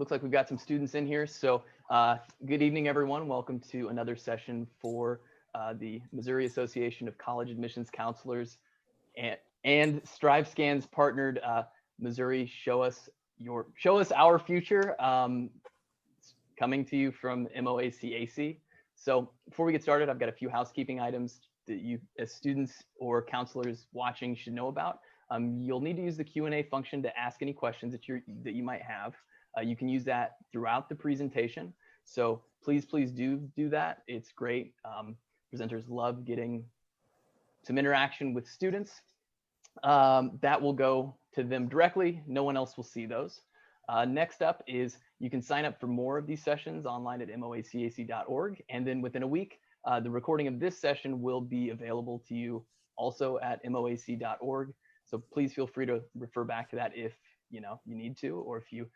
looks like we've got some students in here. So good evening, everyone. Welcome to another session for the Missouri Association of College Admissions Counselors and StriveScan's partnered Missouri Show Us Our Future, coming to you from MOACAC. So before we get started, I've got a few housekeeping items that you as students or counselors watching should know about. You'll need to use the Q&A function to ask any questions that you might have. You can use that throughout the presentation. So please do that. It's great. Presenters love getting some interaction with students. That will go to them directly. No one else will see those. Next up is you can sign up for more of these sessions online at moacac.org. And then within a week, the recording of this session will be available to you also at moac.org. So please feel free to refer back to that if you need to, or if you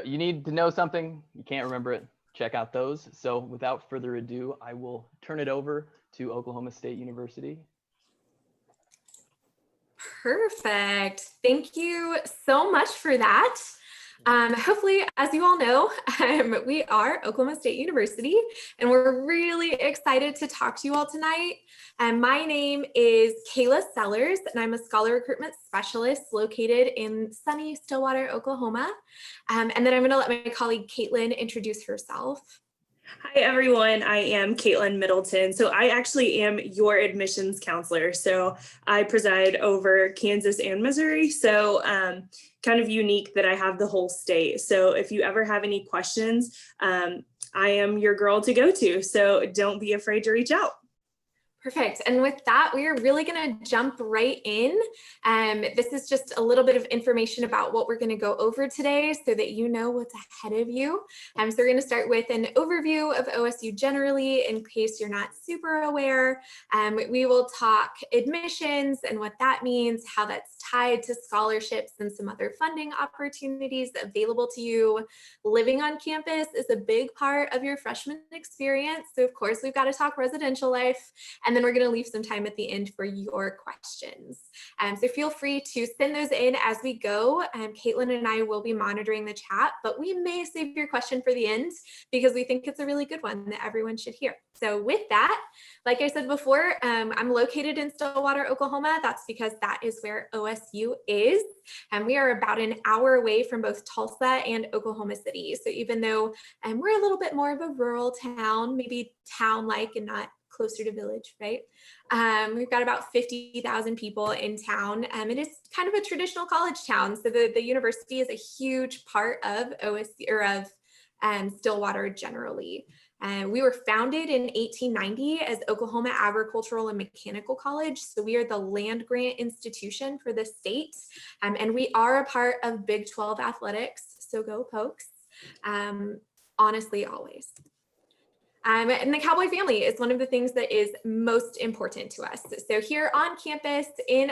need to know something, you can't remember it, check out those. So without further ado, I will turn it over to Oklahoma State University. Perfect. Thank you so much for that. Hopefully, as you all know, we are Oklahoma State University, and we're really excited to talk to you all tonight. My name is Kayla Sellers, and I'm a scholar recruitment specialist located in sunny Stillwater, Oklahoma. And then I'm going to let my colleague Caitlin introduce herself. Hi, everyone. I am Caitlin Middleton. So I actually am your admissions counselor. So I preside over Kansas and Missouri. So kind of unique that I have the whole state. So if you ever have any questions, I am your girl to go to. So don't be afraid to reach out. Perfect. And with that, we are really going to jump right in. This is just a little bit of information about what we're going to go over today so that you know what's ahead of you. So we're going to start with an overview of OSU generally, in case you're not super aware. We will talk admissions and what that means, how that's tied to scholarships and some other funding opportunities available to you. Living on campus is a big part of your freshman experience. So of course, we've got to talk residential life. And then we're going to leave some time at the end for your questions. So feel free to send those in as we go. Caitlin and I will be monitoring the chat, but we may save your question for the end because we think it's a really good one that everyone should hear. So with that, like I said before, I'm located in Stillwater, Oklahoma. That's because that is where OSU is. And we are about an hour away from both Tulsa and Oklahoma City. So even though we're a little bit more of a rural town, maybe town-like and not closer to village, right? We've got about 50,000 people in town. It is kind of a traditional college town. So the university is a huge part of OSU, or of Stillwater generally. We were founded in 1890 as Oklahoma Agricultural and Mechanical College. So we are the land grant institution for the state. And we are a part of Big 12 athletics. So go Pokes. Honestly, always. And the Cowboy family is one of the things that is most important to us. So here on campus in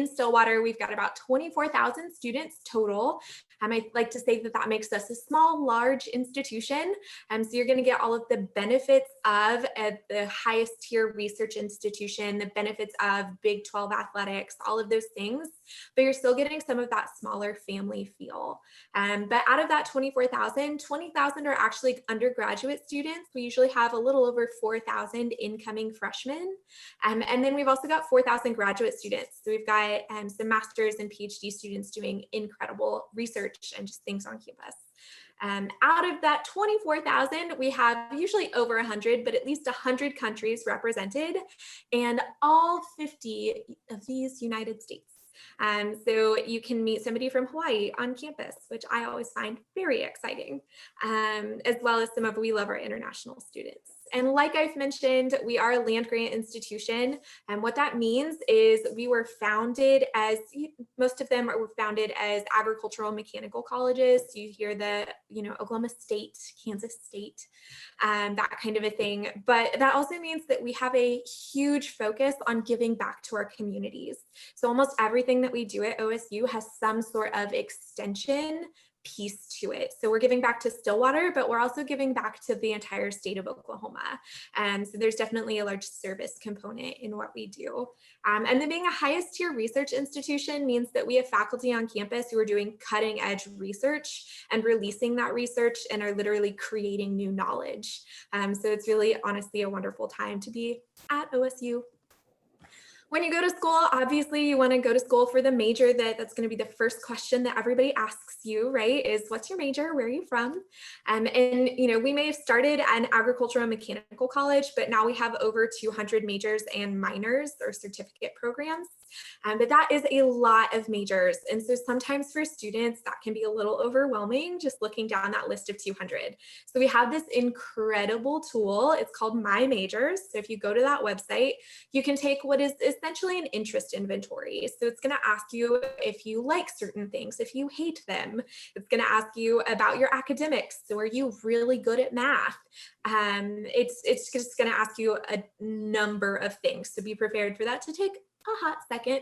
Stillwater, we've got about 24,000 students total. I like to say that makes us a small, large institution. So you're going to get all of the benefits of the highest tier research institution, the benefits of Big 12 athletics, all of those things, but you're still getting some of that smaller family feel. But out of that 24,000, 20,000 are actually undergraduate students. We usually have a little over 4,000 incoming freshmen. And then we've also got 4,000 graduate students. So we've got some master's and PhD students doing incredible research and just things on campus. Out of that 24,000, we have usually over 100, but at least 100 countries represented, and all 50 of these United States. So you can meet somebody from Hawaii on campus, which I always find very exciting, as well as we love our international students. And like I've mentioned, we are a land grant institution. And what that means is we were founded as, most of them were founded as agricultural mechanical colleges. So you hear the, Oklahoma State, Kansas State, that kind of a thing. But that also means that we have a huge focus on giving back to our communities. So almost everything that we do at OSU has some sort of extension piece to it. So we're giving back to Stillwater, but we're also giving back to the entire state of Oklahoma. So there's definitely a large service component in what we do. And then being a highest tier research institution means that we have faculty on campus who are doing cutting edge research and releasing that research and are literally creating new knowledge. So it's really honestly a wonderful time to be at OSU. When you go to school, obviously you want to go to school for the major that's going to be the first question that everybody asks you, right? Is what's your major? Where are you from? And you know, we may have started an agricultural and mechanical college, but now we have over 200 majors and minors or certificate programs. But that is a lot of majors. And so sometimes for students, that can be a little overwhelming just looking down that list of 200. So we have this incredible tool. It's called My Majors. So if you go to that website, you can take what is essentially an interest inventory. So it's going to ask you if you like certain things, if you hate them. It's going to ask you about your academics. So are you really good at math? It's just going to ask you a number of things. So be prepared for that to take a hot second.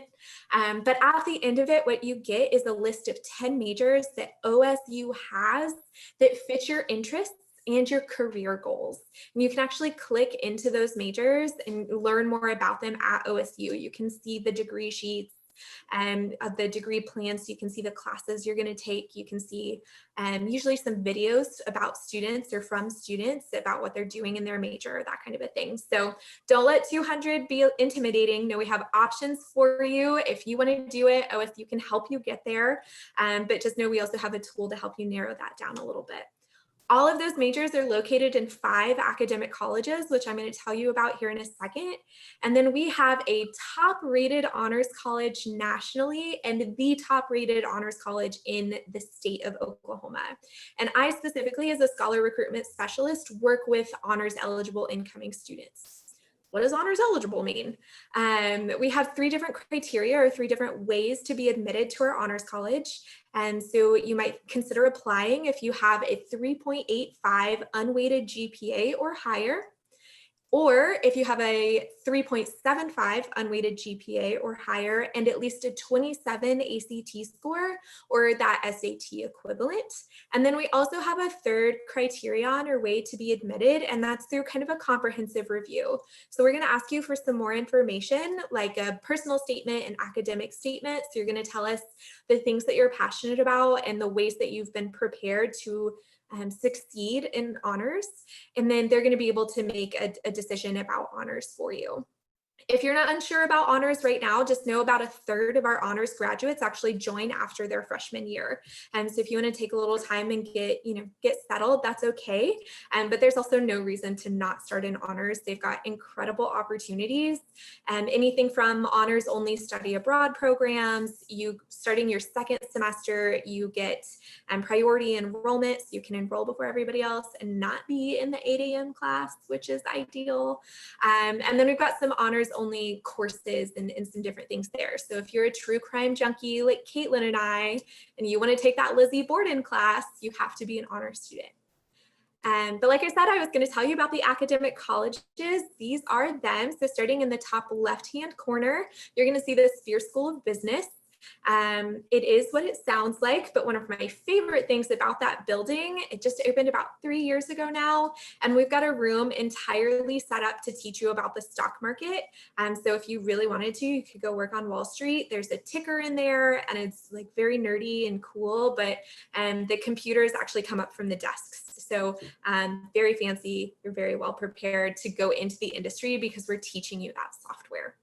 But at the end of it, what you get is a list of 10 majors that OSU has that fit your interests and your career goals. And you can actually click into those majors and learn more about them at OSU. You can see the degree sheets and the degree plans. You can see the classes you're going to take. You can see usually some videos about students or from students about what they're doing in their major, that kind of a thing. So don't let 200 be intimidating. No, we have options for you. If you want to do it, OSU can help you get there. But just know we also have a tool to help you narrow that down a little bit. All of those majors are located in 5 academic colleges, which I'm going to tell you about here in a second. And then we have a top-rated honors college nationally and the top-rated honors college in the state of Oklahoma. And I specifically, as a scholar recruitment specialist, work with honors eligible incoming students. What does honors eligible mean? We have 3 different criteria or 3 different ways to be admitted to our honors college. And so you might consider applying if you have a 3.85 unweighted GPA or higher, or if you have a 3.75 unweighted GPA or higher and at least a 27 ACT score or that SAT equivalent. And then we also have a 3rd criterion or way to be admitted, and that's through kind of a comprehensive review. So we're going to ask you for some more information, like a personal statement and academic statement. So you're going to tell us the things that you're passionate about and the ways that you've been prepared to succeed in honors, and then they're going to be able to make a decision about honors for you. If you're not unsure about honors right now, just know about a 1/3 of our honors graduates actually join after their freshman year. So if you want to take a little time and get settled, that's okay. But there's also no reason to not start in honors. They've got incredible opportunities, anything from honors only study abroad programs. You starting your 2nd semester, you get priority enrollment, so you can enroll before everybody else and not be in the 8 a.m. class, which is ideal. And then we've got some honors only courses and some different things there. So if you're a true crime junkie like Caitlin and I, and you want to take that Lizzie Borden class, you have to be an honor student. But like I said, I was going to tell you about the academic colleges. These are them. So starting in the top left-hand corner, you're going to see the Sphere School of Business. It is what it sounds like, but one of my favorite things about that building, it just opened about 3 years ago now, and we've got a room entirely set up to teach you about the stock market. So if you really wanted to, you could go work on Wall Street. There's a ticker in there, and it's like very nerdy and cool, but the computers actually come up from the desks. So very fancy. You're very well prepared to go into the industry because we're teaching you that software.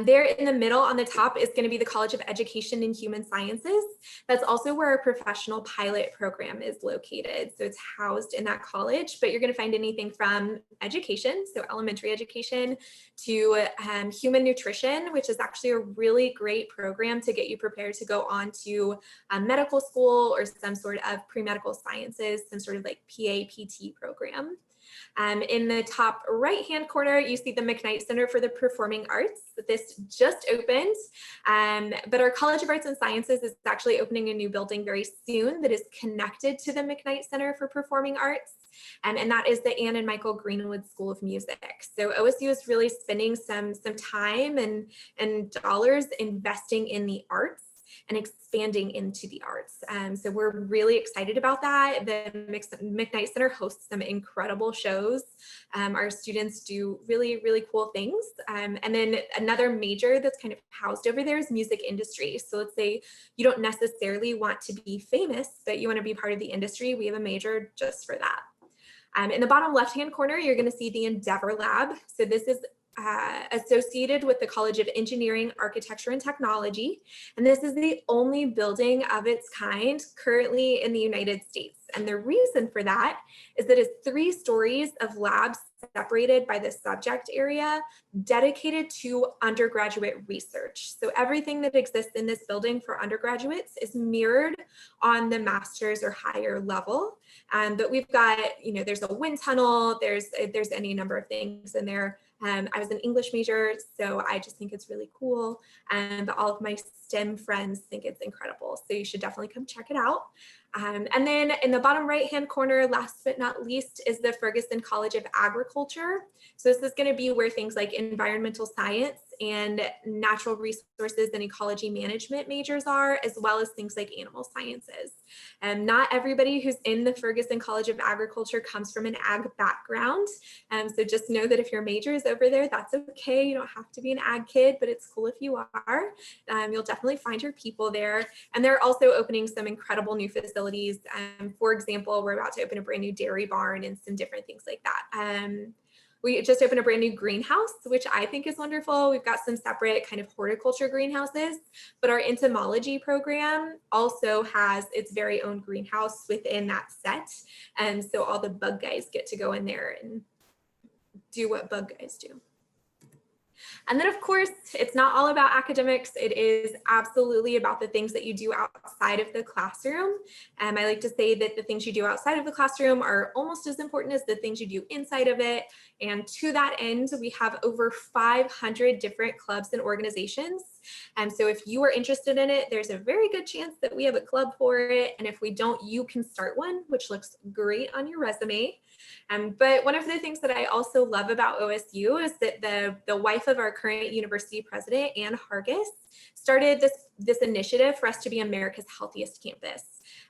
There in the middle on the top is going to be the College of Education and Human Sciences. That's also where our professional pilot program is located. So it's housed in that college, but you're going to find anything from education, so elementary education, to human nutrition, which is actually a really great program to get you prepared to go on to medical school or some sort of pre-medical sciences, some sort of like PA-PT program. In the top right-hand corner, you see the McKnight Center for the Performing Arts. This just opened, but our College of Arts and Sciences is actually opening a new building very soon that is connected to the McKnight Center for Performing Arts, and that is the Anne and Michael Greenwood School of Music. So OSU is really spending some time and dollars investing in the arts. and expanding into the arts. So we're really excited about that. The McKnight Center hosts some incredible shows. Our students do really, really cool things. And then another major that's kind of housed over there is music industry. So let's say you don't necessarily want to be famous, but you want to be part of the industry. We have a major just for that. In the bottom left-hand corner, you're going to see the Endeavor Lab. So this is associated with the College of Engineering, Architecture, and Technology. And this is the only building of its kind currently in the United States. And the reason for that is that it's 3 stories of labs separated by the subject area dedicated to undergraduate research. So everything that exists in this building for undergraduates is mirrored on the master's or higher level. But we've got, there's a wind tunnel, there's any number of things in there. I was an English major, so I just think it's really cool. But all of my STEM friends think it's incredible. So you should definitely come check it out. And then in the bottom right-hand corner, last but not least, is the Ferguson College of Agriculture. So this is going to be where things like environmental science and natural resources and ecology management majors are, as well as things like animal sciences. And not everybody who's in the Ferguson College of Agriculture comes from an ag background. So just know that if your major is over there, that's okay. You don't have to be an ag kid, but it's cool if you are. You'll definitely find your people there. And they're also opening some incredible new facilities. For example, we're about to open a brand new dairy barn and some different things like that. We just opened a brand new greenhouse, which I think is wonderful. We've got some separate kind of horticulture greenhouses, but our entomology program also has its very own greenhouse within that set. And so all the bug guys get to go in there and do what bug guys do. And then, of course, it's not all about academics. It is absolutely about the things that you do outside of the classroom. I like to say that the things you do outside of the classroom are almost as important as the things you do inside of it. And to that end, we have over 500 different clubs and organizations. And so if you are interested in it, there's a very good chance that we have a club for it. And if we don't, you can start one, which looks great on your resume. But one of the things that I also love about OSU is that the wife of our current university president, Ann Hargis, started this initiative for us to be America's healthiest campus.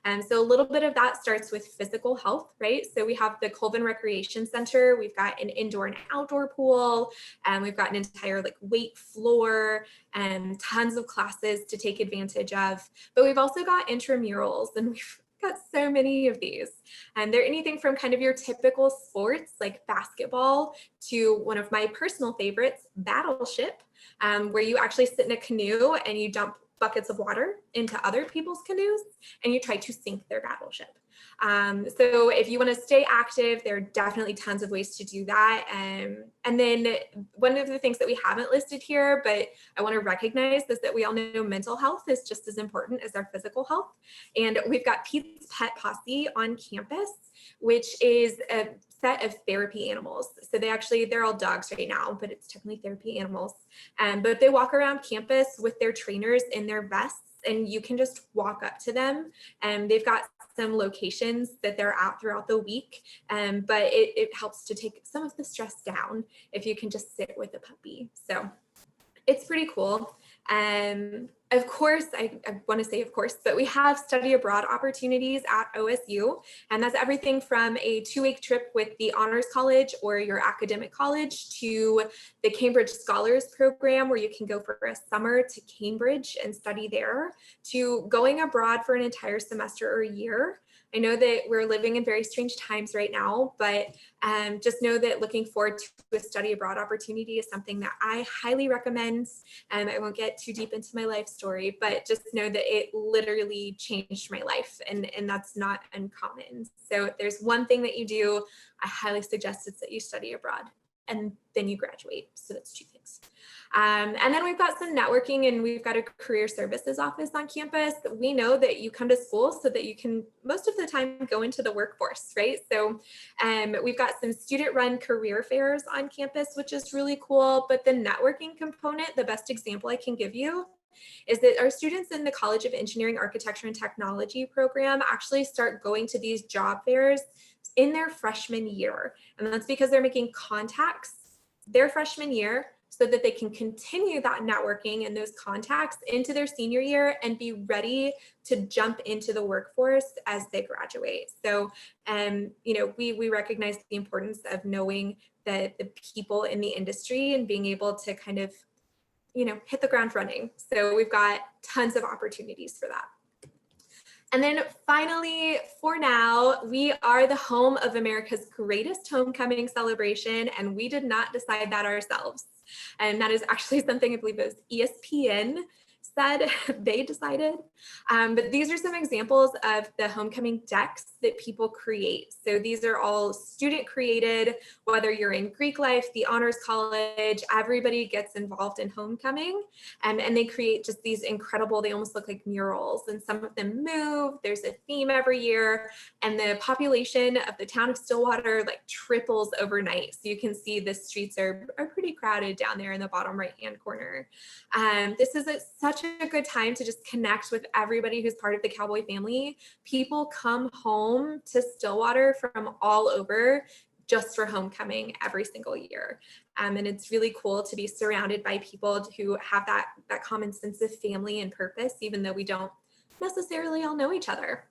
And so a little bit of that starts with physical health, right? So we have the Colvin Recreation Center, we've got an indoor and outdoor pool, and we've got an entire weight floor and tons of classes to take advantage of. But we've also got intramurals, and we've got so many of these. And they're anything from kind of your typical sports like basketball to one of my personal favorites, Battleship, where you actually sit in a canoe and you dump buckets of water into other people's canoes and you try to sink their battleship. So if you want to stay active, there are definitely tons of ways to do that. And then one of the things that we haven't listed here, but I want to recognize, is that we all know mental health is just as important as our physical health. And we've got Pete's Pet Posse on campus, which is a set of therapy animals. So they're all dogs right now, but it's technically therapy animals. But they walk around campus with their trainers in their vests, and you can just walk up to them. And they've got some locations that they're at throughout the week, but it helps to take some of the stress down if you can just sit with a puppy. So it's pretty cool. Of course, I want to say of course, but we have study abroad opportunities at OSU, and that's everything from a 2-week trip with the Honors College or your academic college to the Cambridge Scholars Program, where you can go for a summer to Cambridge and study there, to going abroad for an entire semester or a year. I know that we're living in very strange times right now, but just know that looking forward to a study abroad opportunity is something that I highly recommend. I won't get too deep into my life story, but just know that it literally changed my life, and that's not uncommon. So if there's one thing that you do, I highly suggest it's that you study abroad and then you graduate. So that's 2 things. And then we've got some networking, and we've got a career services office on campus. We know that you come to school so that you can most of the time go into the workforce, right? So we've got some student-run career fairs on campus, which is really cool. But the networking component, the best example I can give you, is that our students in the College of Engineering, Architecture, and Technology program actually start going to these job fairs in their freshman year. And that's because they're making contacts their freshman year so that they can continue that networking and those contacts into their senior year and be ready to jump into the workforce as they graduate. So, we recognize the importance of knowing the people in the industry and being able to kind of, hit the ground running. So we've got tons of opportunities for that. And then finally, for now, we are the home of America's greatest homecoming celebration, and we did not decide that ourselves. And that is actually something I believe it was ESPN said they decided. But these are some examples of the homecoming decks that people create. So these are all student created, whether you're in Greek life, the honors college, everybody gets involved in homecoming. And they create just these incredible, they almost look like murals, and some of them move. There's a theme every year, and the population of the town of Stillwater like triples overnight. So you can see the streets are pretty crowded down there in the bottom right-hand corner. This is such a good time to just connect with everybody who's part of the Cowboy family. People come home to Stillwater from all over just for homecoming every single year. And it's really cool to be surrounded by people who have that common sense of family and purpose, even though we don't necessarily all know each other.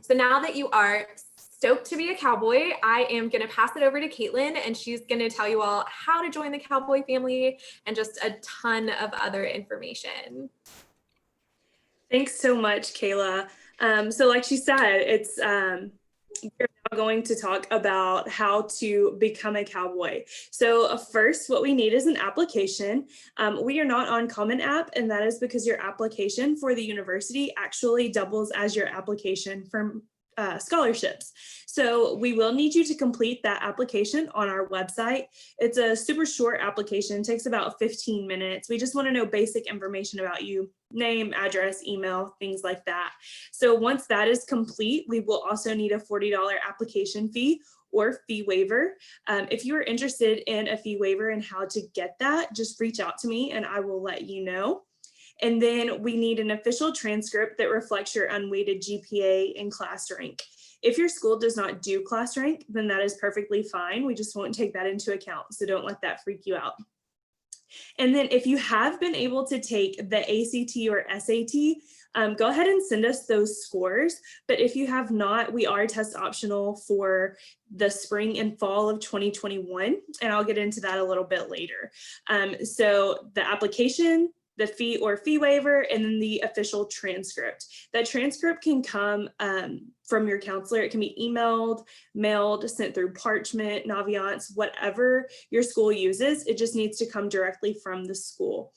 So now that you are stoked to be a Cowboy, I am going to pass it over to Caitlin, and she's going to tell you all how to join the Cowboy family and just a ton of other information. Thanks so much, Kayla. So like she said, we're now going to talk about how to become a Cowboy. So first, what we need is an application. We are not on Common App, and that is because your application for the university actually doubles as your application for scholarships. So we will need you to complete that application on our website. It's a super short application, takes about 15 minutes. We just want to know basic information about you, name, address, email, things like that. So once that is complete, we will also need a $40 application fee or fee waiver. If you are interested in a fee waiver and how to get that, just reach out to me and I will let you know. And then we need an official transcript that reflects your unweighted GPA and class rank. If your school does not do class rank, then that is perfectly fine. We just won't take that into account. So don't let that freak you out. And then if you have been able to take the ACT or SAT, go ahead and send us those scores. But if you have not, we are test optional for the spring and fall of 2021. And I'll get into that a little bit later. So the application, the fee or fee waiver, and then the official transcript. That transcript can come from your counselor. It can be emailed, mailed, sent through parchment, Naviance, whatever your school uses. It just needs to come directly from the school.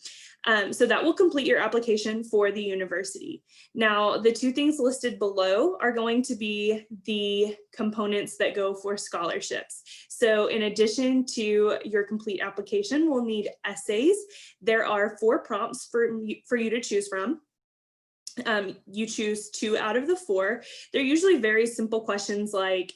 So that will complete your application for the university. Now, the two things listed below are going to be the components that go for scholarships. So in addition to your complete application, we'll need essays. There are 4 prompts for you to choose from. You choose 2 out of the 4. They're usually very simple questions like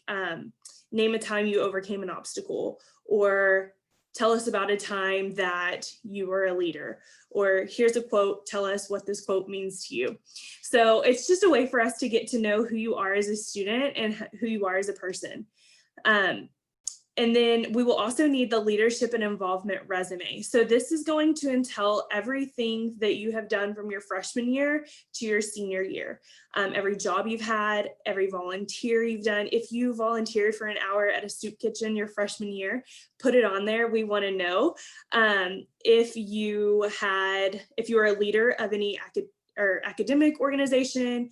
name a time you overcame an obstacle, or tell us about a time that you were a leader, or here's a quote, tell us what this quote means to you. So it's just a way for us to get to know who you are as a student and who you are as a person. And then we will also need the leadership and involvement resume. So this is going to entail everything that you have done from your freshman year to your senior year. Every job you've had, every volunteer you've done. If you volunteered for an hour at a soup kitchen your freshman year, put it on there. We want to know. If you were a leader of any academic organization,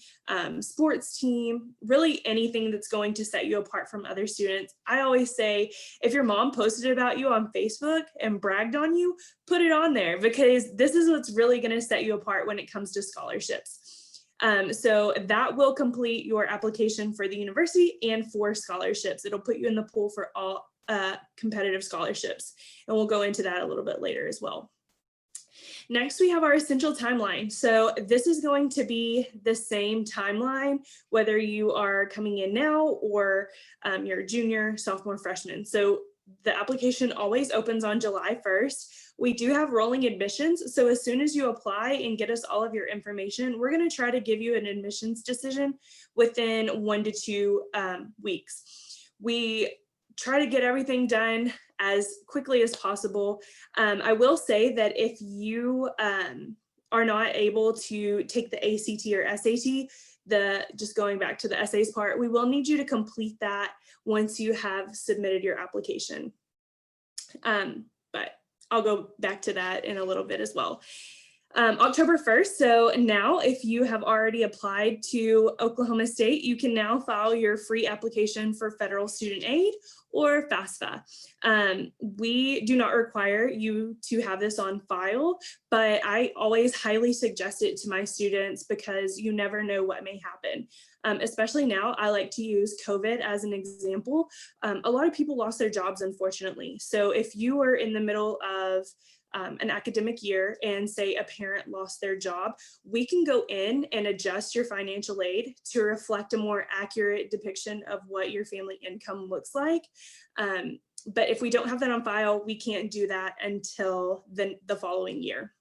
sports team, really anything that's going to set you apart from other students. I always say, if your mom posted about you on Facebook and bragged on you, put it on there, because this is what's really going to set you apart when it comes to scholarships. So that will complete your application for the university and for scholarships. It'll put you in the pool for all competitive scholarships. And we'll go into that a little bit later as well. Next, we have our essential timeline. So this is going to be the same timeline, whether you are coming in now or you're a junior, sophomore, freshman. So the application always opens on July 1st. We do have rolling admissions. So as soon as you apply and get us all of your information, we're going to try to give you an admissions decision within 1 to 2 weeks. We try to get everything done as quickly as possible. I will say that if you are not able to take the ACT or SAT, just going back to the essays part, we will need you to complete that once you have submitted your application. But I'll go back to that in a little bit as well. October 1st. So now if you have already applied to Oklahoma State, you can now file your free application for federal student aid or FAFSA. We do not require you to have this on file, but I always highly suggest it to my students because you never know what may happen. Especially now, I like to use COVID as an example. A lot of people lost their jobs, unfortunately. So if you are in the middle of an academic year and say a parent lost their job, we can go in and adjust your financial aid to reflect a more accurate depiction of what your family income looks like. But if we don't have that on file, we can't do that until the following year.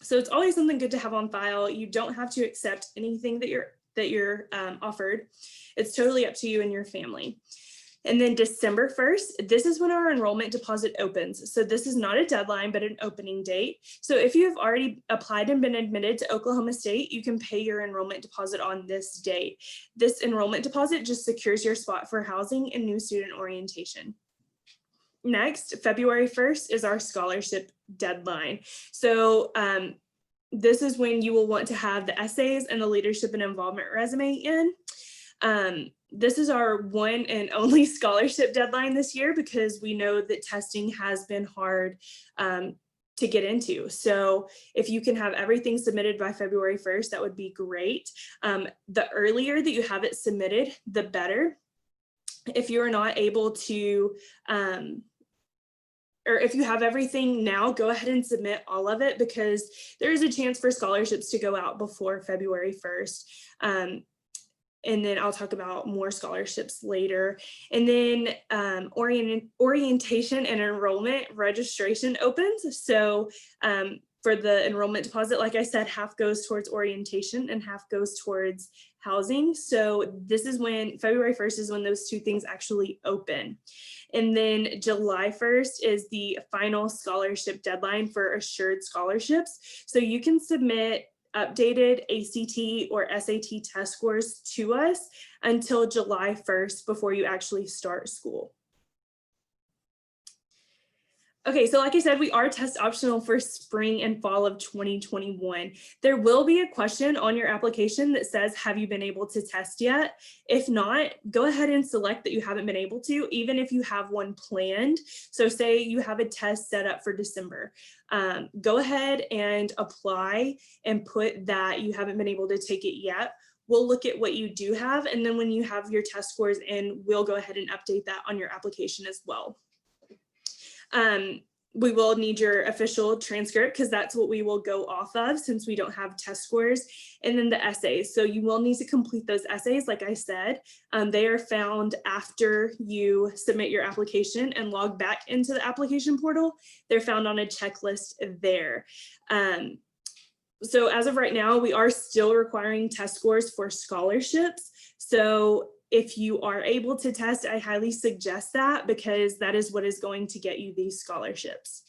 So it's always something good to have on file. You don't have to accept anything that you're offered. It's totally up to you and your family. And then December 1st, this is when our enrollment deposit opens. So this is not a deadline, but an opening date. So if you have already applied and been admitted to Oklahoma State, you can pay your enrollment deposit on this date. This enrollment deposit just secures your spot for housing and new student orientation. Next, February 1st is our scholarship deadline. So this is when you will want to have the essays and the leadership and involvement resume in. This is our one and only scholarship deadline this year because we know that testing has been hard to get into. So if you can have everything submitted by February 1st, that would be great. The earlier that you have it submitted, the better. If you're not able to, or if you have everything now, go ahead and submit all of it because there is a chance for scholarships to go out before February 1st. And then I'll talk about more scholarships later. And then orientation and enrollment registration opens. So for the enrollment deposit, like I said, half goes towards orientation and half goes towards housing. So this is when February 1st is when those two things actually open. And then July 1st is the final scholarship deadline for assured scholarships. So you can submit updated ACT or SAT test scores to us until July 1st before you actually start school. Okay, so like I said, we are test optional for spring and fall of 2021. There will be a question on your application that says, have you been able to test yet? If not, go ahead and select that you haven't been able to, even if you have one planned. So say you have a test set up for December. Go ahead and apply and put that you haven't been able to take it yet. We'll look at what you do have. And then when you have your test scores in, we'll go ahead and update that on your application as well. We will need your official transcript because that's what we will go off of since we don't have test scores, and then the essays. So you will need to complete those essays. Like I said, they are found after you submit your application and log back into the application portal. They're found on a checklist there. So as of right now, we are still requiring test scores for scholarships. So if you are able to test, I highly suggest that because that is what is going to get you these scholarships.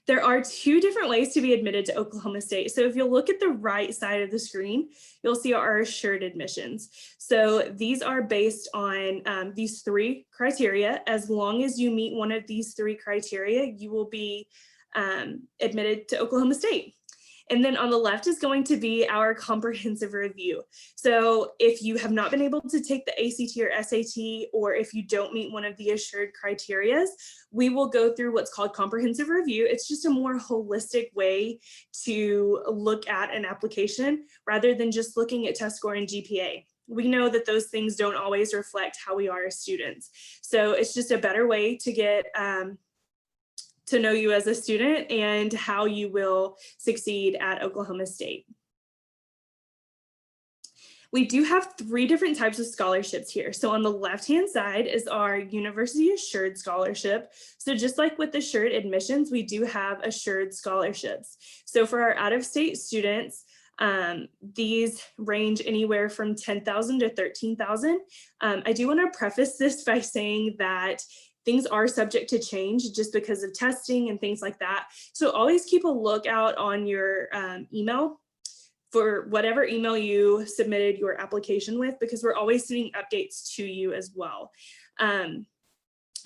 There are two different ways to be admitted to Oklahoma State. So if you look at the right side of the screen, you'll see our assured admissions. So these are based on these three criteria. As long as you meet one of these three criteria, you will be admitted to Oklahoma State. And then on the left is going to be our comprehensive review. So if you have not been able to take the ACT or SAT, or if you don't meet one of the assured criteria, we will go through what's called comprehensive review. It's just a more holistic way to look at an application rather than just looking at test score and GPA. We know that those things don't always reflect how we are as students. So it's just a better way to get to know you as a student and how you will succeed at Oklahoma State. We do have three different types of scholarships here. So on the left-hand side is our University Assured Scholarship. So just like with assured admissions, we do have assured scholarships. So for our out-of-state students, These range anywhere from $10,000 to $13,000. I do want to preface this by saying that things are subject to change just because of testing and things like that. So always keep a lookout on your email for whatever email you submitted your application with, because we're always sending updates to you as well.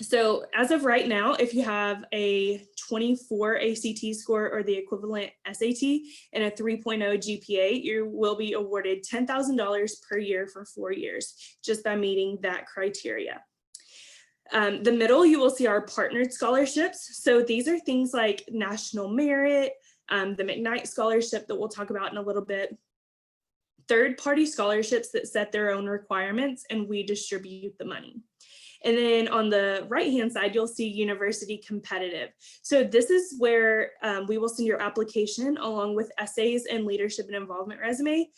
So as of right now, if you have a 24 ACT score or the equivalent SAT and a 3.0 GPA, you will be awarded $10,000 per year for 4 years, just by meeting that criteria. The middle, you will see our partnered scholarships. So these are things like National Merit, the McKnight Scholarship that we'll talk about in a little bit, third-party scholarships that set their own requirements and we distribute the money. And then on the right-hand side, you'll see university competitive. So this is where we will send your application along with essays and leadership and involvement resume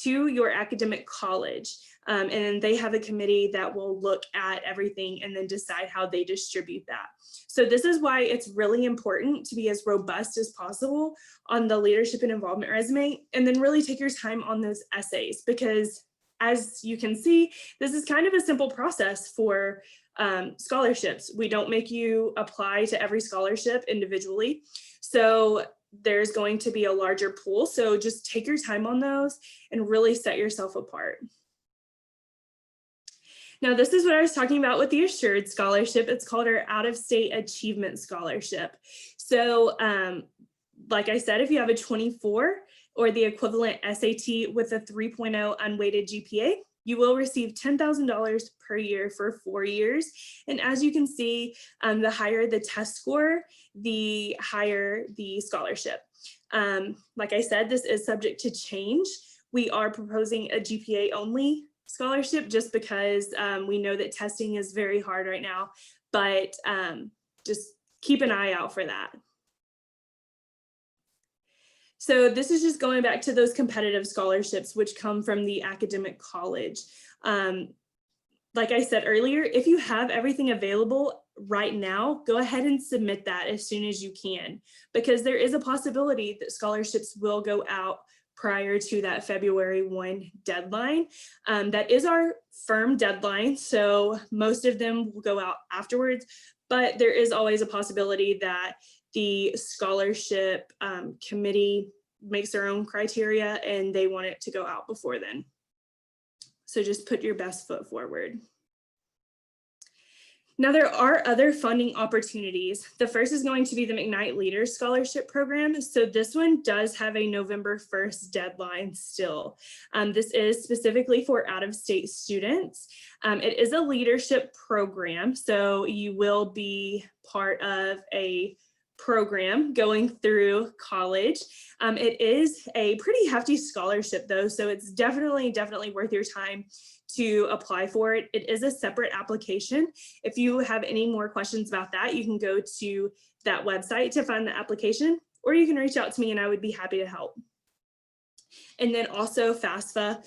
to your academic college. And then they have a committee that will look at everything and then decide how they distribute that. So this is why it's really important to be as robust as possible on the leadership and involvement resume, and then really take your time on those essays, because as you can see, this is kind of a simple process for scholarships. We don't make you apply to every scholarship individually. So there's going to be a larger pool. So just take your time on those and really set yourself apart. Now, this is what I was talking about with the Assured Scholarship. It's called our Out-of-State Achievement Scholarship. So like I said, if you have a 24 or the equivalent SAT with a 3.0 unweighted GPA, you will receive $10,000 per year for 4 years. And as you can see, the higher the test score, the higher the scholarship. Like I said, this is subject to change. We are proposing a GPA only scholarship just because we know that testing is very hard right now, but just keep an eye out for that. So this is just going back to those competitive scholarships, which come from the academic college. Like I said earlier, if you have everything available right now, go ahead and submit that as soon as you can, because there is a possibility that scholarships will go out prior to that February 1 deadline. That is our firm deadline, so most of them will go out afterwards, but there is always a possibility that the scholarship committee makes their own criteria and they want it to go out before then. So just put your best foot forward. Now, there are other funding opportunities. The first is going to be the McKnight Leaders Scholarship Program. So this one does have a November 1st deadline still. This is specifically for out-of-state students. It is a leadership program, so you will be part of a program going through college. It is a pretty hefty scholarship though, so it's definitely worth your time to apply for it. It is a separate application. If you have any more questions about that, you can go to that website to find the application, or you can reach out to me and I would be happy to help. And then also FAFSA.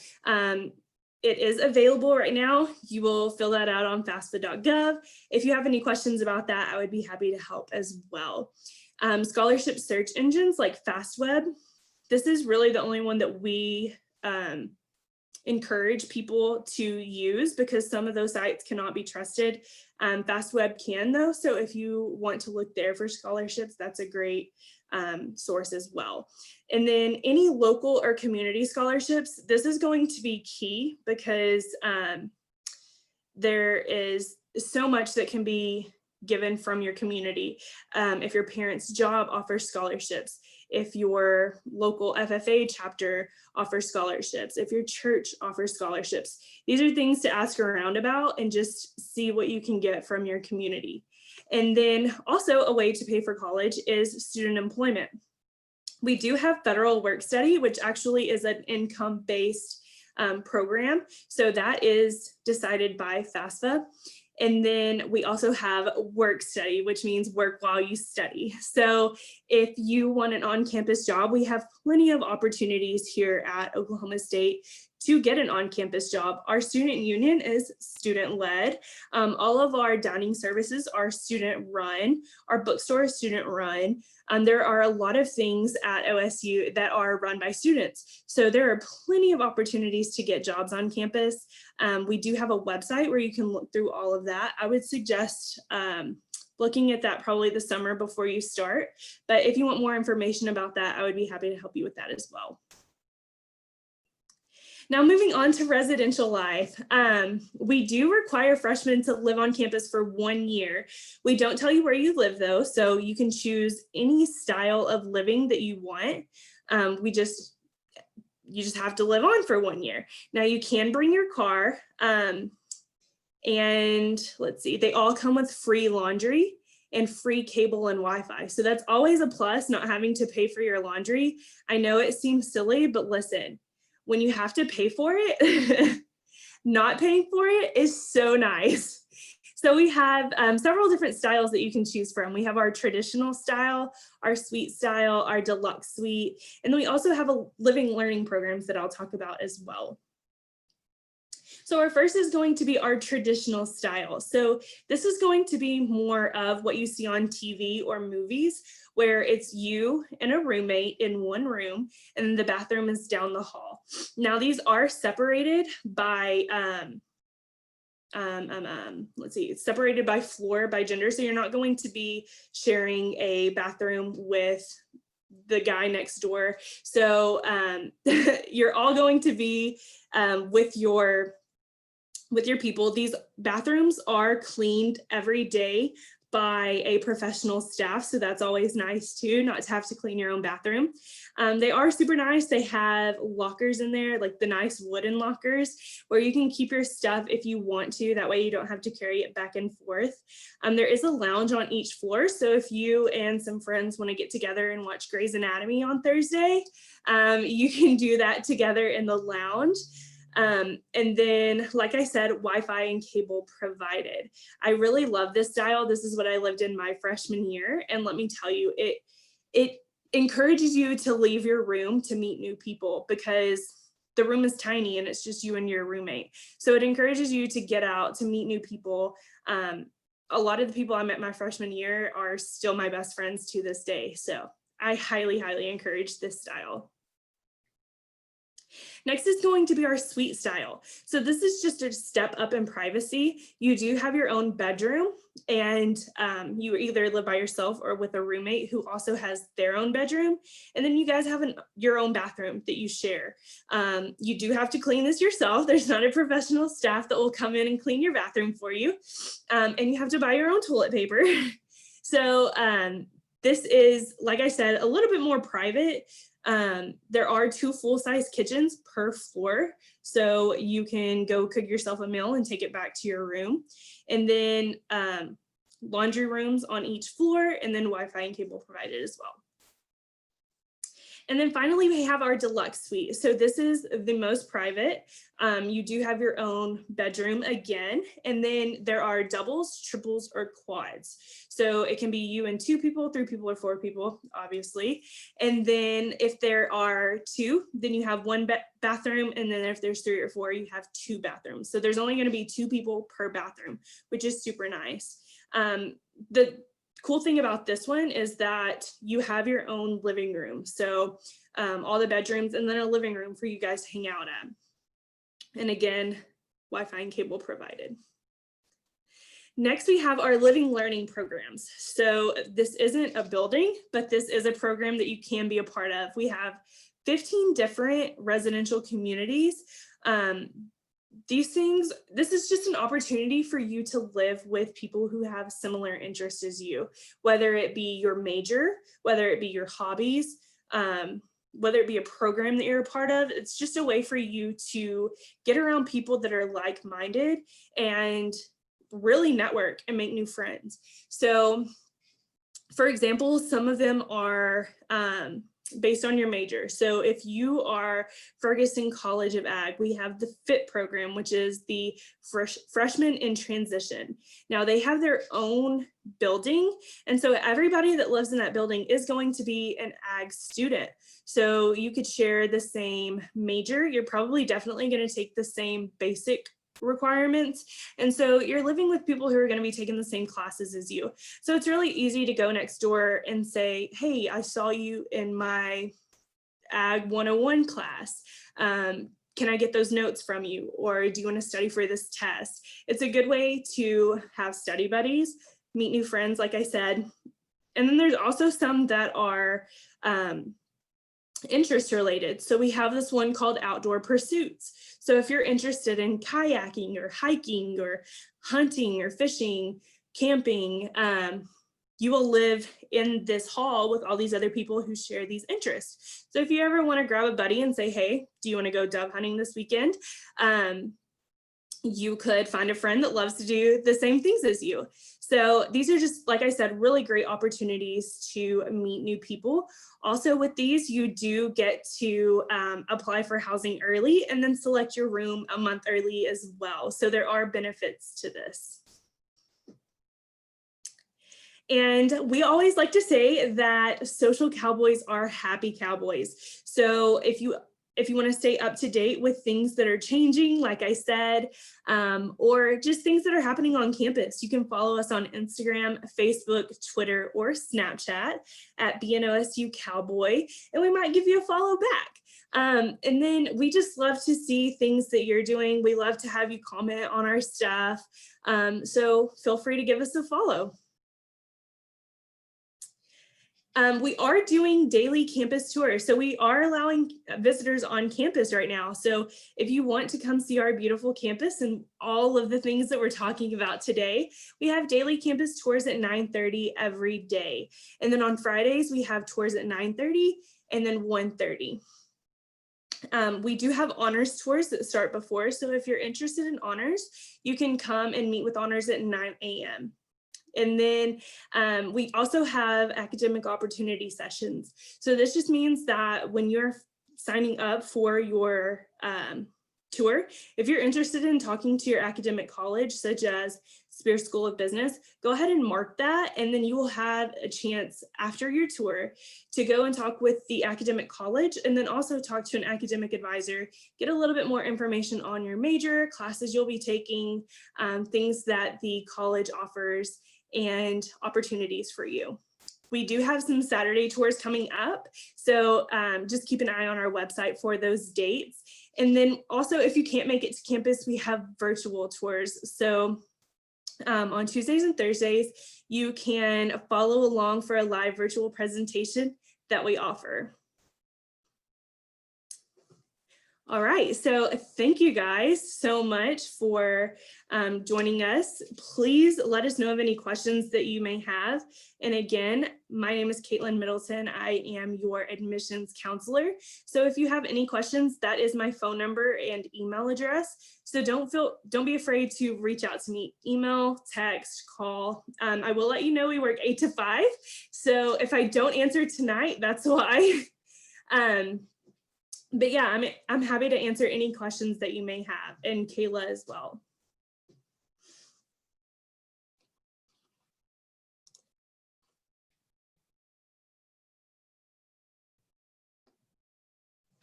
It is available right now. You will fill that out on FAFSA.gov. If you have any questions about that, I would be happy to help as well. Scholarship search engines like FastWeb. This is really the only one that we encourage people to use because some of those sites cannot be trusted. FastWeb can though, so if you want to look there for scholarships, that's a great source as well. And then any local or community scholarships, this is going to be key because there is so much that can be given from your community. If your parents' job offers scholarships, if your local FFA chapter offers scholarships, if your church offers scholarships, these are things to ask around about and just see what you can get from your community. And then also a way to pay for college is student employment. We do have federal work study, which actually is an income-based program. So that is decided by FAFSA. And then we also have work study, which means work while you study. So if you want an on-campus job, we have plenty of opportunities here at Oklahoma State to get an on-campus job. Our student union is student-led. All of our dining services are student-run. Our bookstore is student-run. There are a lot of things at OSU that are run by students. So there are plenty of opportunities to get jobs on campus. We do have a website where you can look through all of that. I would suggest looking at that probably the summer before you start. But if you want more information about that, I would be happy to help you with that as well. Now moving on to residential life, we do require freshmen to live on campus for 1 year. We don't tell you where you live though, so you can choose any style of living that you want. You just have to live on for 1 year. Now you can bring your car, and let's see, they all come with free laundry and free cable and Wi-Fi. So that's always a plus, not having to pay for your laundry. I know it seems silly, but listen, when you have to pay for it, not paying for it is so nice. So we have several different styles that you can choose from. We have our traditional style, our suite style, our deluxe suite, and then we also have a living learning programs that I'll talk about as well. So our first is going to be our traditional style. So this is going to be more of what you see on TV or movies, where it's you and a roommate in one room, and the bathroom is down the hall. Now these are separated by, let's see, it's separated by floor, by gender. So you're not going to be sharing a bathroom with the guy next door. So you're all going to be with your people. These bathrooms are cleaned every day by a professional staff. So that's always nice too, not to have to clean your own bathroom. They are super nice. They have lockers in there, like the nice wooden lockers where you can keep your stuff if you want to. That way you don't have to carry it back and forth. There is a lounge on each floor. So if you and some friends want to get together and watch Grey's Anatomy on Thursday, you can do that together in the lounge. And then, like I said, Wi-Fi and cable provided. I really love this style. This is what I lived in my freshman year. And let me tell you, it encourages you to leave your room to meet new people because the room is tiny and it's just you and your roommate. So it encourages you to get out, to meet new people. A lot of the people I met my freshman year are still my best friends to this day. So I highly, highly encourage this style. Next is going to be our suite style. So this is just a step up in privacy. You do have your own bedroom, and you either live by yourself or with a roommate who also has their own bedroom. And then you guys have your own bathroom that you share. You do have to clean this yourself. There's not a professional staff that will come in and clean your bathroom for you. And you have to buy your own toilet paper. So this is, like I said, a little bit more private. There are 2 full-size kitchens per floor, so you can go cook yourself a meal and take it back to your room. And then laundry rooms on each floor, and then Wi-Fi and cable provided as well. And then finally, we have our deluxe suite. So this is the most private. You do have your own bedroom again, and then there are doubles, triples, or quads. So it can be you and 2 people, 3 people, or 4 people, obviously. And then if there are 2, then you have 1 bathroom. And then if there's 3 or 4, you have 2 bathrooms. So there's only going to be 2 people per bathroom, which is super nice. The cool thing about this one is that you have your own living room. So all the bedrooms and then a living room for you guys to hang out at. And again, Wi-Fi and cable provided. Next, we have our living learning programs. So this isn't a building, but this is a program that you can be a part of. We have 15 different residential communities. This is just an opportunity for you to live with people who have similar interests as you, whether it be your major, whether it be your hobbies, whether it be a program that you're a part of. It's just a way for you to get around people that are like-minded and really network and make new friends. So for example, some of them are based on your major. So if you are Ferguson College of Ag, we have the FIT program, which is the freshman in transition. Now they have their own building. And so everybody that lives in that building is going to be an ag student. So you could share the same major. You're probably definitely going to take the same basic requirements. And so you're living with people who are going to be taking the same classes as you. So it's really easy to go next door and say, hey, I saw you in my Ag 101 class. Can I get those notes from you? Or do you want to study for this test? It's a good way to have study buddies, meet new friends, like I said. And then there's also some that are interest related. So we have this one called Outdoor Pursuits. So if you're interested in kayaking or hiking or hunting or fishing, camping, you will live in this hall with all these other people who share these interests. So if you ever want to grab a buddy and say, hey, do you want to go dove hunting this weekend? You could find a friend that loves to do the same things as you. So these are just, like I said, really great opportunities to meet new people. Also with these, you do get to apply for housing early and then select your room a month early as well. So there are benefits to this. And we always like to say that social cowboys are happy cowboys. So if you want to stay up to date with things that are changing, like I said, or just things that are happening on campus, you can follow us on Instagram, Facebook, Twitter, or Snapchat at BNOSU Cowboy, and we might give you a follow back. And then we just love to see things that you're doing. We love to have you comment on our stuff. So feel free to give us a follow. We are doing daily campus tours. So we are allowing visitors on campus right now. So if you want to come see our beautiful campus and all of the things that we're talking about today, we have daily campus tours at 9:30 every day. And then on Fridays, we have tours at 9:30 and then 1:30. We do have honors tours that start before. So if you're interested in honors, you can come and meet with honors at 9 a.m. And then we also have academic opportunity sessions. So this just means that when you're signing up for your tour, if you're interested in talking to your academic college, such as Spear School of Business, go ahead and mark that. And then you will have a chance after your tour to go and talk with the academic college and then also talk to an academic advisor, get a little bit more information on your major, classes you'll be taking, things that the college offers, and opportunities for you. We do have some Saturday tours coming up, so just keep an eye on our website for those dates. And then also, if you can't make it to campus, we have virtual tours. So on Tuesdays and Thursdays, you can follow along for a live virtual presentation that we offer. All right, so thank you guys so much for joining us. Please let us know of any questions that you may have. And again, my name is Caitlin Middleton. I am your admissions counselor. So if you have any questions, that is my phone number and email address. So don't be afraid to reach out to me, email, text, call. I will let you know we work 8 to 5. So if I don't answer tonight, that's why. But yeah, I'm happy to answer any questions that you may have, and Kayla as well.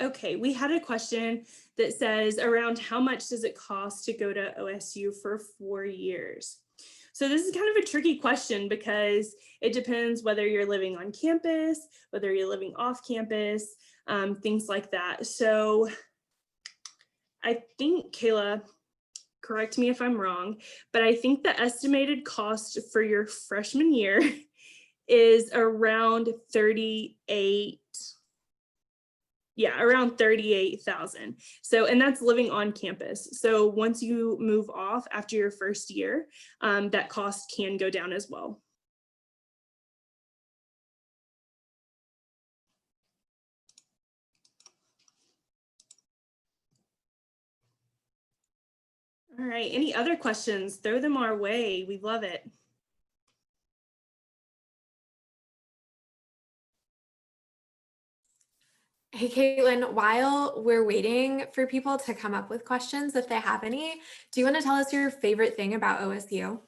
Okay, we had a question that says around how much does it cost to go to OSU for 4 years? So this is kind of a tricky question because it depends whether you're living on campus, whether you're living off campus, things like that. So I think, Kayla, correct me if I'm wrong, but I think the estimated cost for your freshman year is around around 38,000. So, and that's living on campus. So once you move off after your first year, that cost can go down as well. All right, any other questions? Throw them our way. We love it. Hey, Caitlin, while we're waiting for people to come up with questions, if they have any, do you want to tell us your favorite thing about OSU?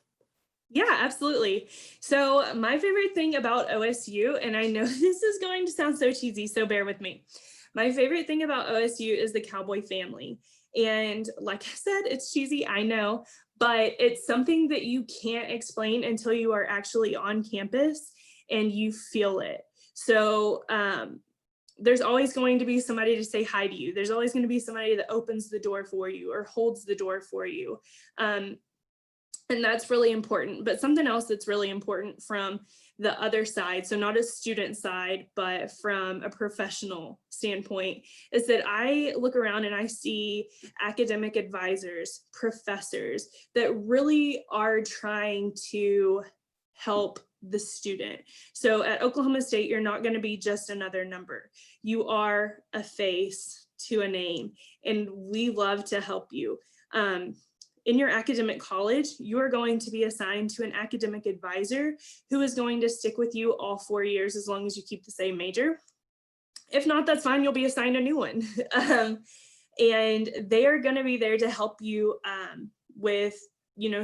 Yeah, absolutely. So my favorite thing about OSU, and I know this is going to sound so cheesy, so bear with me. My favorite thing about OSU is the Cowboy family. And like I said, it's cheesy, I know, but it's something that you can't explain until you are actually on campus and you feel it. So there's always going to be somebody to say hi to you. There's always going to be somebody that opens the door for you or holds the door for you. And that's really important. But something else that's really important from the other side, so not a student side, but from a professional standpoint, is that I look around and I see academic advisors, professors that really are trying to help the student. So at Oklahoma State, you're not going to be just another number. You are a face to a name, and we love to help you. In your academic college, you are going to be assigned to an academic advisor who is going to stick with you all 4 years as long as you keep the same major. If not, that's fine, you'll be assigned a new one. And they are going to be there to help you with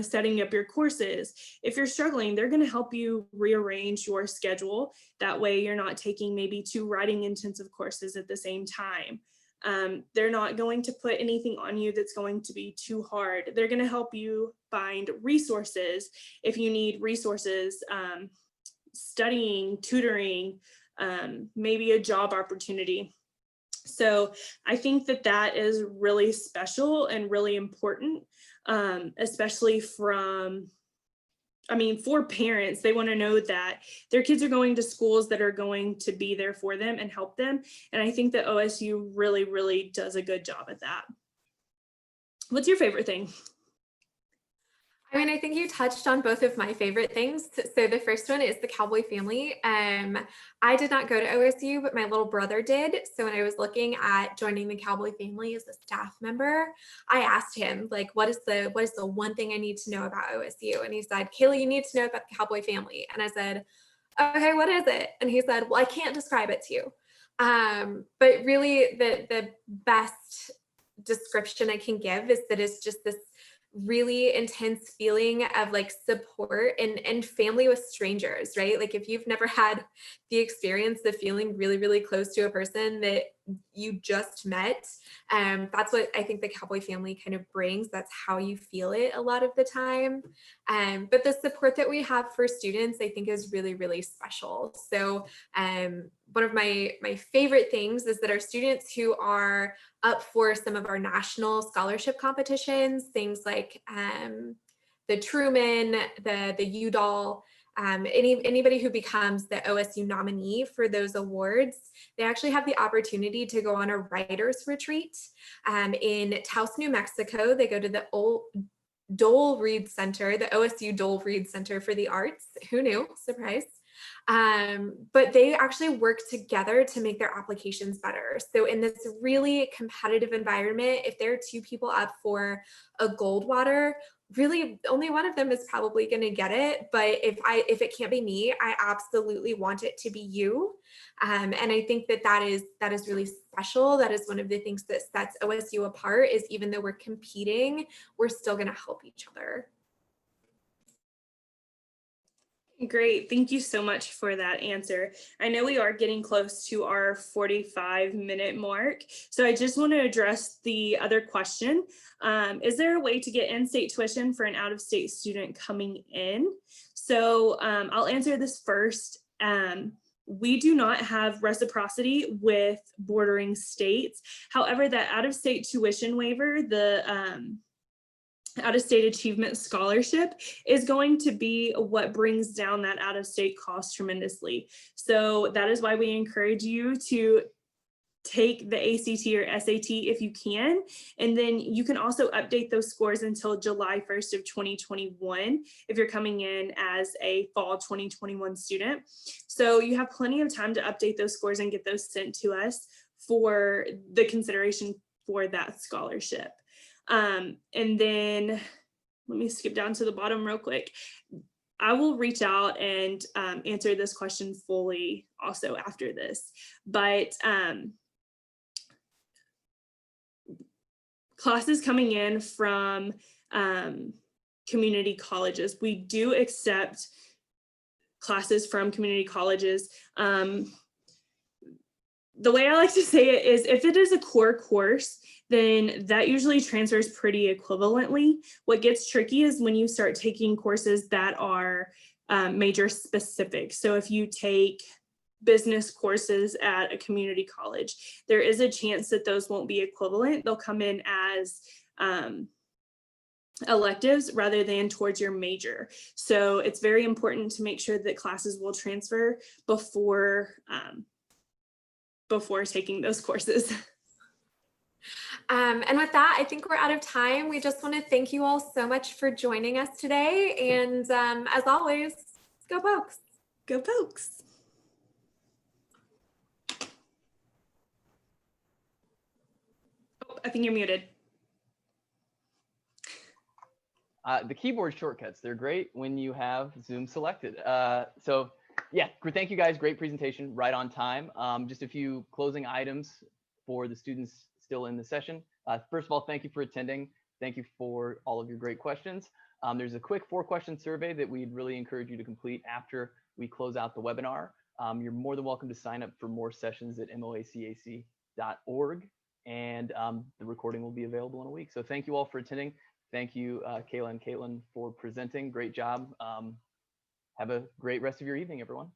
setting up your courses. If you're struggling, they're going to help you rearrange your schedule. That way you're not taking maybe 2 writing intensive courses at the same time. They're not going to put anything on you that's going to be too hard. They're going to help you find resources if you need resources, studying, tutoring, maybe a job opportunity. So I think that that is really special and really important, especially for parents. They want to know that their kids are going to schools that are going to be there for them and help them. And I think that OSU really, really does a good job at that. What's your favorite thing? I think you touched on both of my favorite things. So the first one is the Cowboy family. I did not go to OSU, but my little brother did. So when I was looking at joining the Cowboy family as a staff member, I asked him, like, what is the one thing I need to know about OSU? And he said, Kayla, you need to know about the Cowboy family. And I said, okay, what is it? And he said, well, I can't describe it to you. But really the best description I can give is that it's just this really intense feeling of like support and family with strangers, right? Like if you've never had the experience of feeling really, really close to a person that you just met, that's what I think the Cowboy family kind of brings. That's how you feel it a lot of the time. But the support that we have for students, I think is really, really special. So one of my favorite things is that our students who are up for some of our national scholarship competitions, things like the Truman, the UDAL, anybody who becomes the OSU nominee for those awards, they actually have the opportunity to go on a writer's retreat in Taos, New Mexico. They go to the Dole Reed Center, the OSU Dole Reed Center for the Arts. Who knew? Surprise. But they actually work together to make their applications better. So in this really competitive environment, if there are 2 people up for a Goldwater, really only one of them is probably going to get it. But if it can't be me, I absolutely want it to be you. And I think that is really special. That is one of the things that sets OSU apart, is even though we're competing, we're still going to help each other. Great. Thank you so much for that answer. I know we are getting close to our 45-minute mark, so I just want to address the other question. Is there a way to get in-state tuition for an out-of-state student coming in? So I'll answer this first. We do not have reciprocity with bordering states. However, that out-of-state tuition waiver, the out-of-state achievement scholarship, is going to be what brings down that out-of-state cost tremendously. So that is why we encourage you to take the ACT or SAT if you can, and then you can also update those scores until July 1st of 2021 if you're coming in as a fall 2021 student. So you have plenty of time to update those scores and get those sent to us for the consideration for that scholarship. And then let me skip down to the bottom real quick. I will reach out and answer this question fully also after this. But classes coming in from community colleges. We do accept classes from community colleges. The way I like to say it is, if it is a core course, then that usually transfers pretty equivalently. What gets tricky is when you start taking courses that are major specific. So if you take business courses at a community college, there is a chance that those won't be equivalent. They'll come in as electives rather than towards your major. So it's very important to make sure that classes will transfer before taking those courses. And with that, I think we're out of time. We just want to thank you all so much for joining us today. And as always, go Pokes. Go Pokes. Oh, I think you're muted. The keyboard shortcuts, they're great when you have Zoom selected. So yeah, thank you guys. Great presentation, right on time. Just a few closing items for the students still in the session. First of all, thank you for attending. Thank you for all of your great questions. There's a quick 4-question survey that we'd really encourage you to complete after we close out the webinar. You're more than welcome to sign up for more sessions at moacac.org, and the recording will be available in a week. So thank you all for attending. Thank you, Kayla and Caitlin, for presenting. Great job. Have a great rest of your evening, everyone.